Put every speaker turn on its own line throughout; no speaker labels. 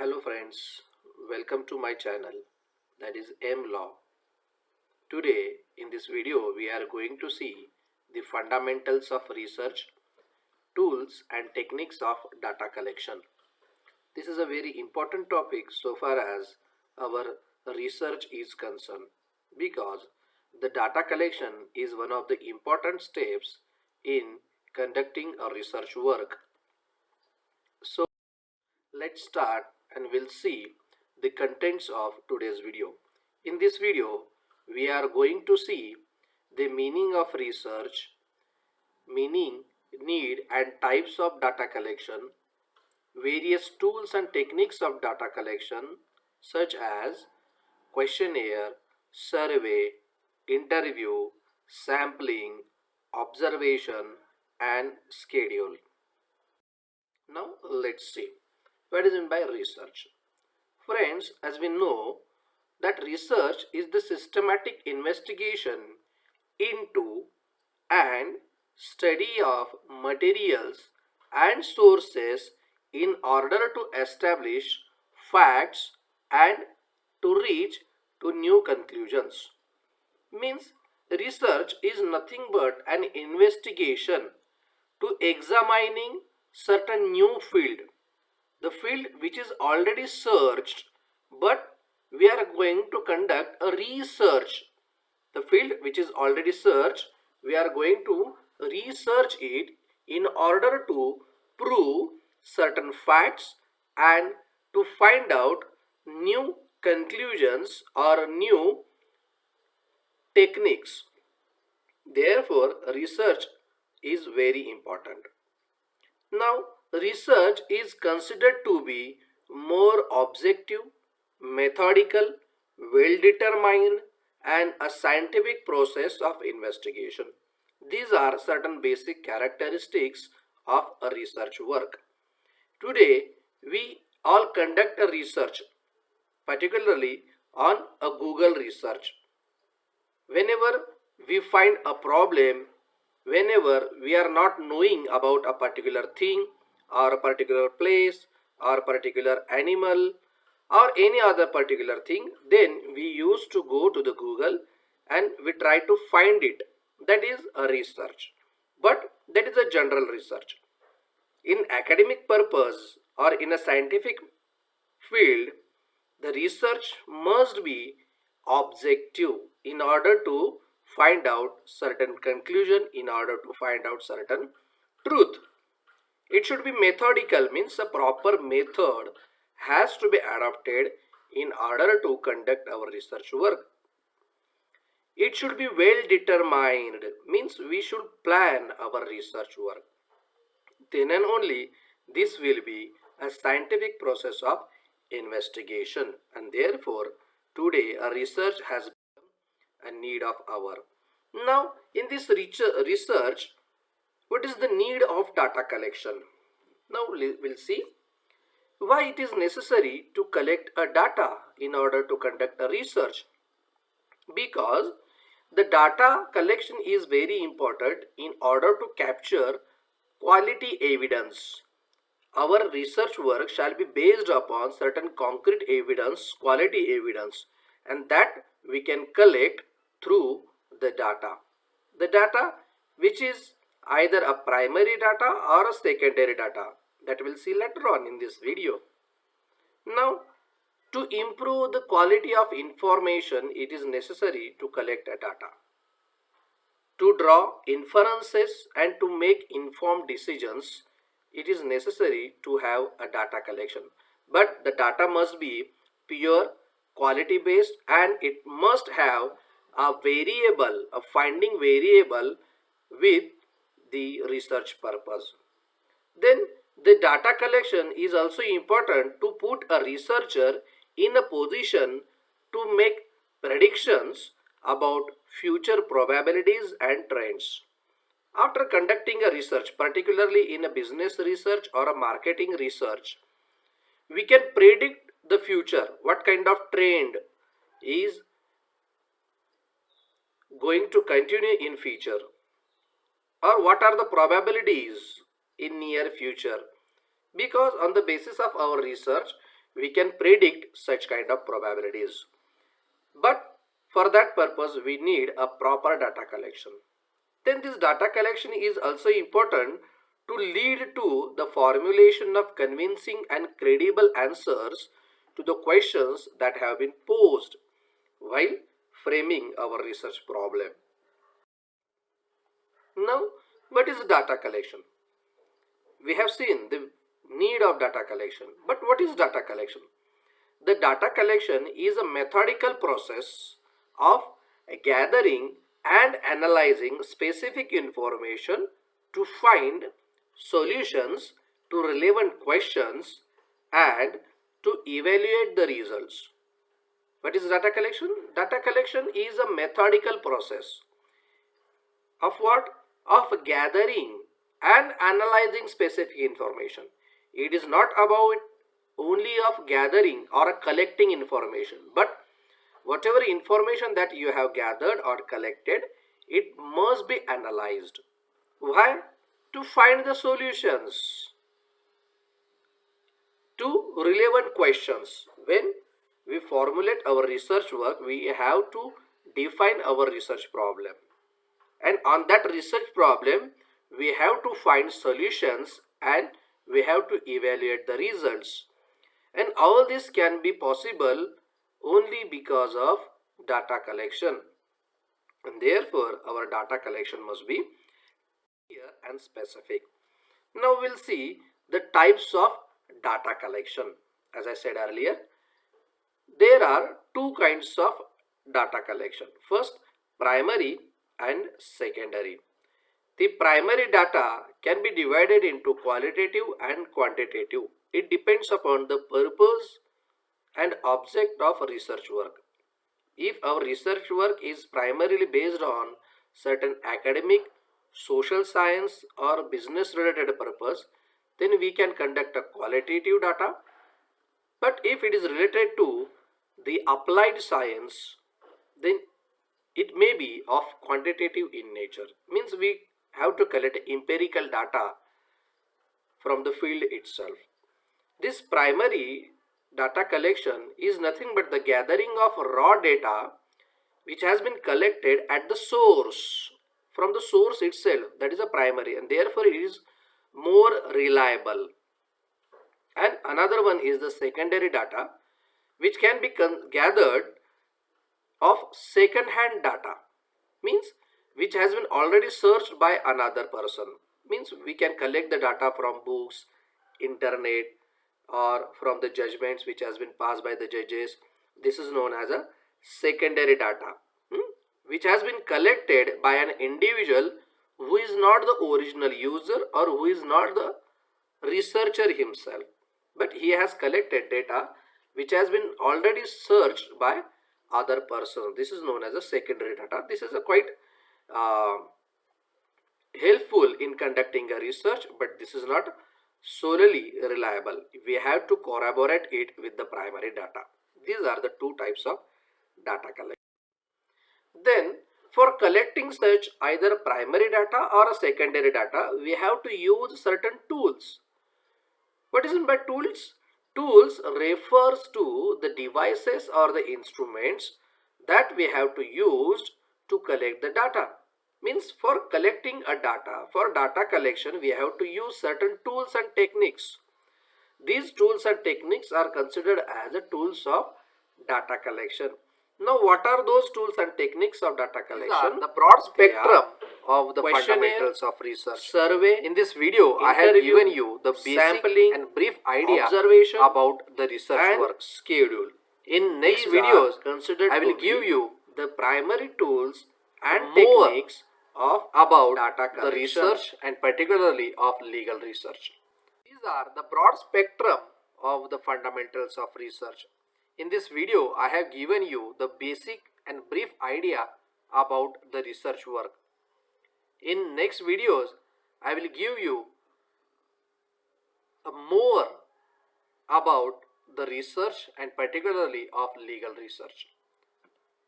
Hello friends, welcome to my channel, that is M Law. Today in this video we are going to see the fundamentals of research, tools and techniques of data collection. This is a very important topic so far as our research is concerned because the data collection is one of the important steps in conducting a research work. So let's start and we'll see the contents of today's video. In this video, we are going to see the meaning of research, meaning, need and types of data collection, various tools and techniques of data collection such as questionnaire, survey, interview, sampling, observation and schedule. Now let's see what is meant by research. Friends, as we know that research is the systematic investigation into and study of materials and sources in order to establish facts and to reach to new conclusions. Means research is nothing but an investigation to examining certain new field, the field which is already searched, but we are going to conduct a research. The field which is already searched, we are going to research it in order to prove certain facts and to find out new conclusions or new techniques. Therefore research is very important. Now, research is considered to be more objective, methodical, well determined, and a scientific process of investigation. These are certain basic characteristics of a research work. Today, we all conduct a research, particularly on a Google research. Whenever we find a problem, whenever we are not knowing about a particular thing or a particular place or a particular animal or any other particular thing, then we used to go to the Google and we try to find it. That is a research, but that is a general research. In academic purpose or in a scientific field, the research must be objective in order to find out certain conclusion, in order to find out certain truth. It should be methodical, means a proper method has to be adopted in order to conduct our research work. It should be well determined, means we should plan our research work. Then and only this will be a scientific process of investigation, and therefore today a research has become a need of our. Now in this research, what is the need of data collection? Now we'll see why it is necessary to collect a data in order to conduct a research. Because the data collection is very important in order to capture quality evidence. Our research work shall be based upon certain concrete evidence, quality evidence, and that we can collect through the data. The data which is either a primary data or a secondary data, that we'll see later on in this video. Now, to improve the quality of information, it is necessary to collect a data. To draw inferences and to make informed decisions, it is necessary to have a data collection. But the data must be pure, quality based, and it must have a variable, a finding variable with the research purpose. Then the data collection is also important to put a researcher in a position to make predictions about future probabilities and trends. After conducting a research, particularly in a business research or a marketing research, we can predict the future, what kind of trend is going to continue in future, or what are the probabilities in near future. Because on the basis of our research, we can predict such kind of probabilities. But for that purpose, we need a proper data collection. Then this data collection is also important to lead to the formulation of convincing and credible answers to the questions that have been posed while framing our research problem. Now, what is data collection? We have seen the need of data collection, but what is data collection? The data collection is a methodical process of gathering and analyzing specific information to find solutions to relevant questions and to evaluate the results. What is data collection? Data collection is a methodical process of what? Of gathering and analyzing specific information. It is not about only of gathering or collecting information, but whatever information that you have gathered or collected, it must be analyzed. Why? To find the solutions to relevant questions. When we formulate our research work, we have to define our research problem, and on that research problem we have to find solutions and we have to evaluate the results. And all this can be possible only because of data collection, and therefore our data collection must be clear and specific. Now we'll see the types of data collection. As I said earlier, there are two kinds of data collection. First, primary and secondary. The primary data can be divided into qualitative and quantitative. It depends upon the purpose and object of research work. If our research work is primarily based on certain academic, social science or business related purpose, then we can conduct a qualitative data. But if it is related to the applied science, then it may be of quantitative in nature. Means we have to collect empirical data from the field itself. This primary data collection is nothing but the gathering of raw data which has been collected at the source, from the source itself. That is a primary, and therefore it is more reliable. And another one is the secondary data, which can be gathered of second hand data, means which has been already searched by another person. Means we can collect the data from books, internet, or from the judgments which has been passed by the judges. This is known as a secondary data, which has been collected by an individual who is not the original user or who is not the researcher himself, but he has collected data which has been already searched by other person. This is known as a secondary data. This is a quite helpful in conducting a research, but this is not solely reliable. We have to corroborate it with the primary data. These are the two types of data collection. Then for collecting such either primary data or a secondary data, we have to use certain tools. What is meant by tools? Tools refers to the devices or the instruments that we have to use to collect the data. Means for collecting a data, for data collection, we have to use certain tools and techniques. These tools and techniques are considered as the tools of data collection. Now, what are those tools and techniques of data collection? The broad spectrum of the fundamentals of research. Survey. In this video, I have given you the basic sampling and brief idea observation about the research and work schedule. In next videos, I will give you the primary tools and techniques of about data collection, the research, and particularly of legal research. These are the broad spectrum of the fundamentals of research. In this video, I have given you the basic and brief idea about the research work. In next videos, I will give you more about the research and particularly of legal research.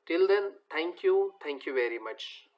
Till then, thank you very much.